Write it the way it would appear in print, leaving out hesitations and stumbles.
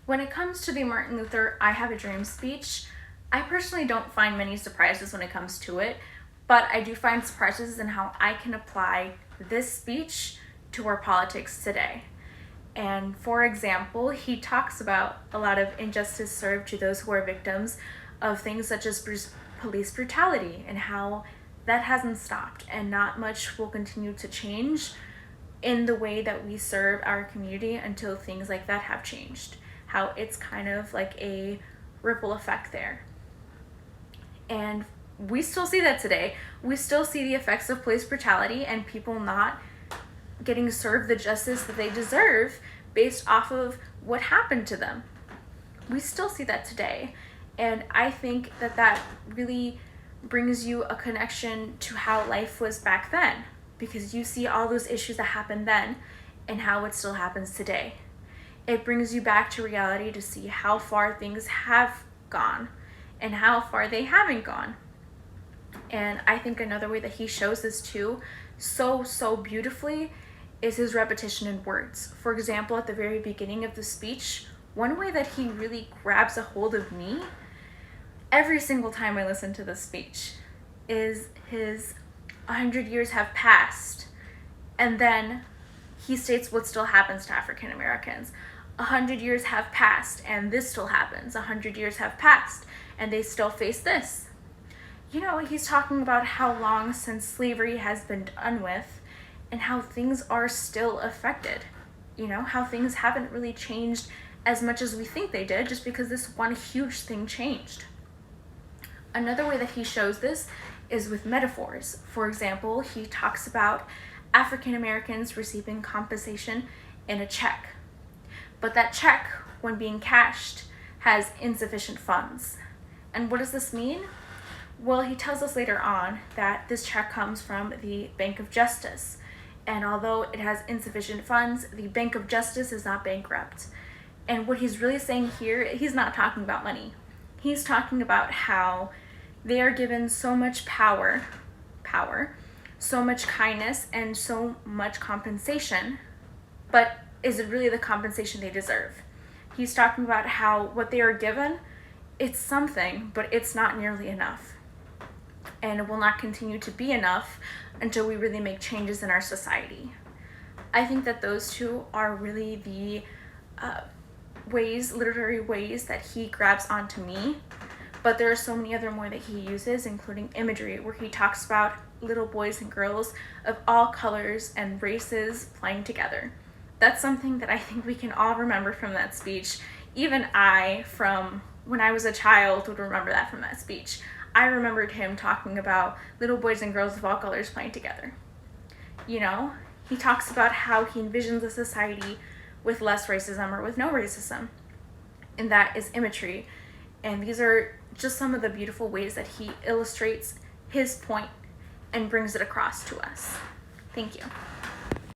When it comes to the Martin Luther I Have a Dream speech, I personally don't find many surprises when it comes to it, but I do find surprises in how I can apply this speech to our politics today. And for example, he talks about a lot of injustice served to those who are victims of things such as police brutality and how that hasn't stopped and not much will continue to change in the way that we serve our community until things like that have changed. How it's kind of like a ripple effect there. And we still see that today. We still see the effects of police brutality and people not getting served the justice that they deserve based off of what happened to them. We still see that today. And I think that that really brings you a connection to how life was back then, because you see all those issues that happened then and how it still happens today. It brings you back to reality to see how far things have gone and how far they haven't gone. And I think another way that he shows this too so beautifully is his repetition in words. For example, at the very beginning of the speech, one way that he really grabs a hold of me every single time I listen to this speech is his 100 years have passed, and then he states what still happens to African Americans. 100 years have passed and this still happens. 100 years have passed and they still face this. You know, he's talking about how long since slavery has been done with and how things are still affected. You know, how things haven't really changed as much as we think they did just because this one huge thing changed. Another way that he shows this is with metaphors. For example, he talks about African Americans receiving compensation in a check. But that check, when being cashed, has insufficient funds. And what does this mean? Well, he tells us later on that this check comes from the Bank of Justice. And although it has insufficient funds, the Bank of Justice is not bankrupt. And what he's really saying here, he's not talking about money. He's talking about how they are given so much power, so much kindness, and so much compensation, but is it really the compensation they deserve? He's talking about how what they are given, it's something, but it's not nearly enough. And it will not continue to be enough until we really make changes in our society. I think that those two are really the literary ways that he grabs onto me. But there are so many other more that he uses, including imagery, where he talks about little boys and girls of all colors and races playing together. That's something that I think we can all remember from that speech. Even I, from when I was a child, would remember that from that speech. I remembered him talking about little boys and girls of all colors playing together. You know, he talks about how he envisions a society with less racism or with no racism. And that is imagery. And these are just some of the beautiful ways that he illustrates his point and brings it across to us. Thank you.